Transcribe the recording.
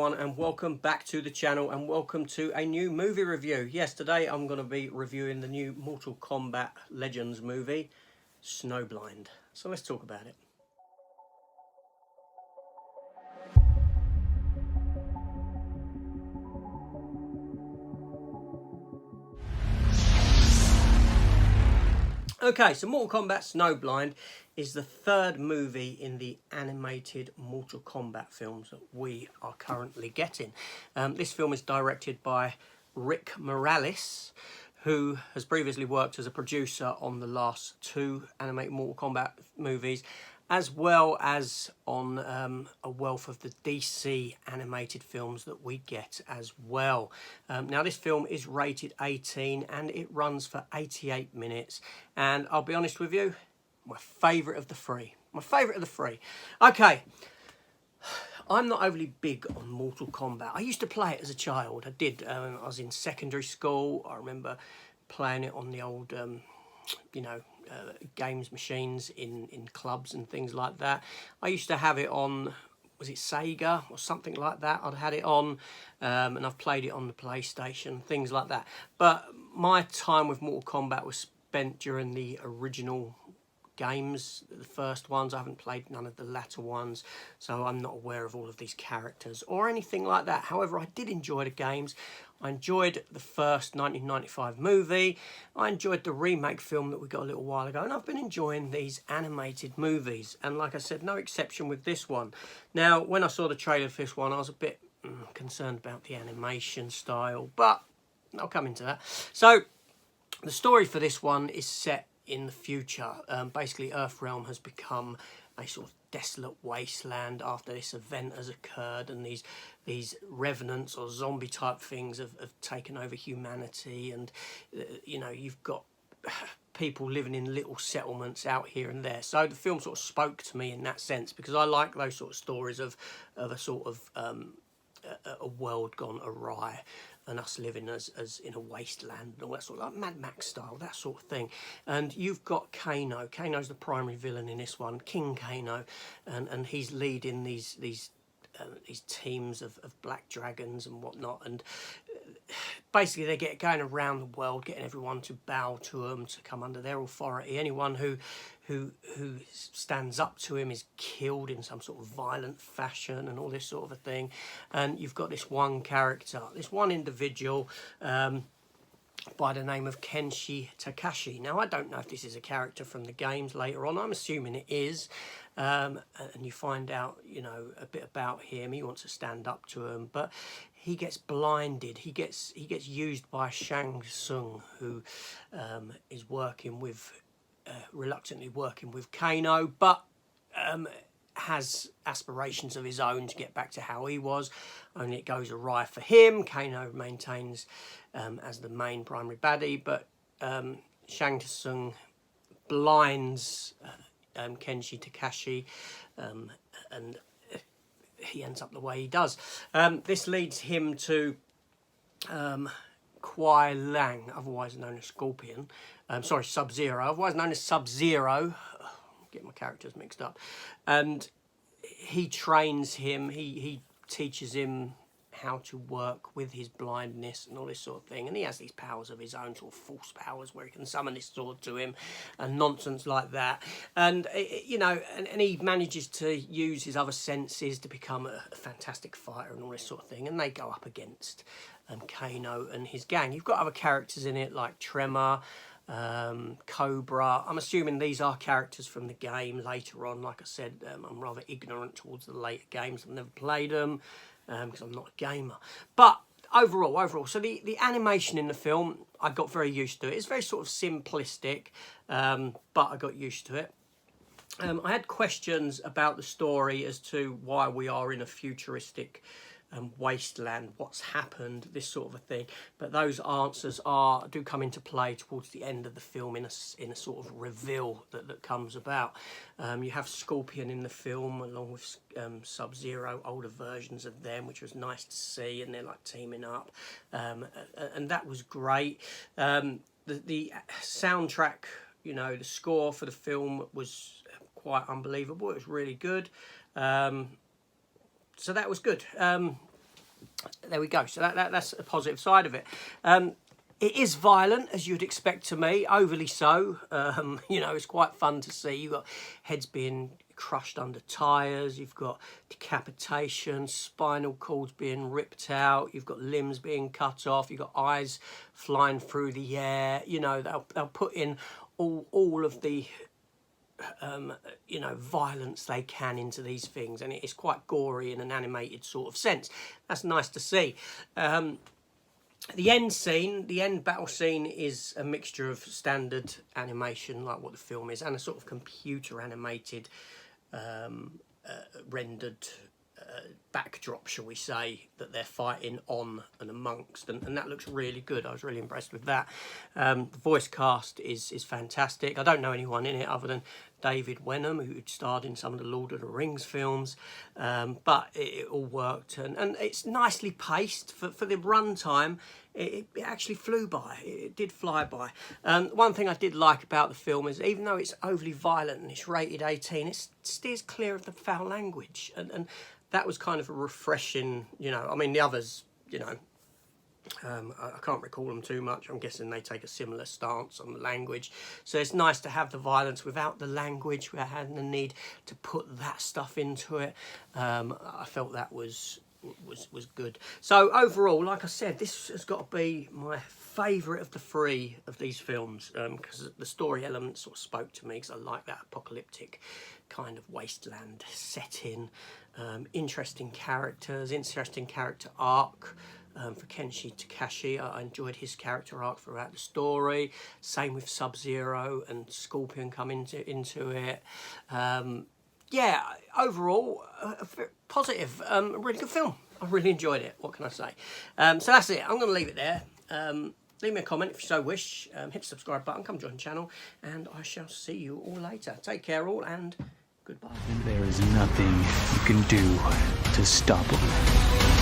everyone, and welcome back to the channel, and welcome to a new movie review. Yes, today I'm going to be reviewing the new Mortal Kombat Legends movie, Snowblind. So let's talk about it. Okay, so Mortal Kombat Snowblind is the third movie in the animated Mortal Kombat films that we are currently getting. This film is directed by Rick Morales, who has previously worked as a producer on the last two animated Mortal Kombat movies, as well as on a wealth of the DC animated films that we get as well. Now, this film is rated 18 and it runs for 88 minutes. And I'll be honest with you, my favourite of the three. Okay, I'm not overly big on Mortal Kombat. I used to play it as a child. I did. I was in secondary school. I remember playing it on the old, games machines in clubs and things like that. I used to have it on, was it Sega or something like that? I'd had it on, and I've played it on the PlayStation, things like that. But my time with Mortal Kombat was spent during the original games, the first ones. I haven't played none of the latter ones, so I'm not aware of all of these characters or anything like that. However, I did enjoy the games. I enjoyed the first 1995 movie. I enjoyed the remake film that we got a little while ago, and I've been enjoying these animated movies, and like I said, no exception with this one. Now, when I saw the trailer for this one, I was a bit concerned about the animation style, but I'll come into that. So the story for this one is set in the future. Basically, Earthrealm has become a sort of desolate wasteland after this event has occurred, and these revenants or zombie type things have taken over humanity, and you've got people living in little settlements out here and there. So the film sort of spoke to me in that sense, because I like those sort of stories of a sort of a world gone awry, and us living as in a wasteland and all that sort of, like Mad Max style, that sort of thing. And you've got Kano. Kano's the primary villain in this one, King Kano, and he's leading these teams of black dragons and whatnot, and basically they get going around the world, getting everyone to bow to him, to come under their authority. Anyone who stands up to him is killed in some sort of violent fashion and all this sort of a thing. And you've got this one character, this one individual, by the name of Kenshi Takashi. Now, I don't know if this is a character from the games later on. I'm assuming it is. And you find out, a bit about him. He wants to stand up to him, but he gets blinded. He gets used by Shang Tsung, who is working with, reluctantly working with Kano, but has aspirations of his own to get back to how he was. Only it goes awry for him. Kano maintains as the main primary baddie, but Shang Tsung blinds Kenshi Takashi, and he ends up the way he does. This leads him to Kuai Lang, otherwise known as Scorpion. Sub-Zero, otherwise known as Sub-Zero. Get my characters mixed up. And he trains him. He teaches him how to work with his blindness and all this sort of thing. And he has these powers of his own, sort of false powers, where he can summon his sword to him and nonsense like that. And and he manages to use his other senses to become a fantastic fighter and all this sort of thing. And they go up against Kano and his gang. You've got other characters in it like Tremor, Cobra. I'm assuming these are characters from the game later on. Like I said, I'm rather ignorant towards the later games. I've never played them because I'm not a gamer. But overall, so the animation in the film, I got very used to it. It's very sort of simplistic, but I got used to it. I had questions about the story as to why we are in a futuristic wasteland, what's happened, this sort of a thing, but those answers do come into play towards the end of the film in a sort of reveal that comes about. You have Scorpion in the film along with Sub-Zero, older versions of them, which was nice to see, and they're like teaming up, and that was great. The soundtrack, the score for the film was quite unbelievable. It was really good. So that was good. there we go. So that's a positive side of it. It is violent, as you'd expect to me, overly so. You know, it's quite fun to see. You've got heads being crushed under tyres, you've got decapitation, spinal cords being ripped out, you've got limbs being cut off, you've got eyes flying through the air. You know, they'll put in all of the you know, violence they can into these things, and it's quite gory in an animated sort of sense. That's nice to see. The end scene, the end battle scene, is a mixture of standard animation, like what the film is, and a sort of computer animated, rendered backdrop, shall we say, that they're fighting on and amongst, and that looks really good. I was really impressed with that. The voice cast is fantastic. I don't know anyone in it other than David Wenham, who starred in some of the Lord of the Rings films, but it all worked, and it's nicely paced for the runtime. It actually flew by. It did fly by. One thing I did like about the film is, even though it's overly violent and it's rated 18, it steers clear of the foul language, and that was kind of a refreshing, you know. I mean, the others, you know, I can't recall them too much. I'm guessing they take a similar stance on the language. So it's nice to have the violence without the language, without having the need to put that stuff into it. I felt that was good. So overall, like I said, this has got to be my favourite of the three of these films, because the story element sort of spoke to me, because I like that apocalyptic kind of wasteland setting. Interesting characters, interesting character arc. For Kenshi Takashi, I enjoyed his character arc throughout the story. Same with Sub-Zero and Scorpion come into it. Yeah, overall, positive. A really good film. I really enjoyed it. What can I say? So that's it. I'm going to leave it there. Leave me a comment if you so wish. Hit the subscribe button. Come join the channel. And I shall see you all later. Take care all, and goodbye. And there is nothing you can do to stop them.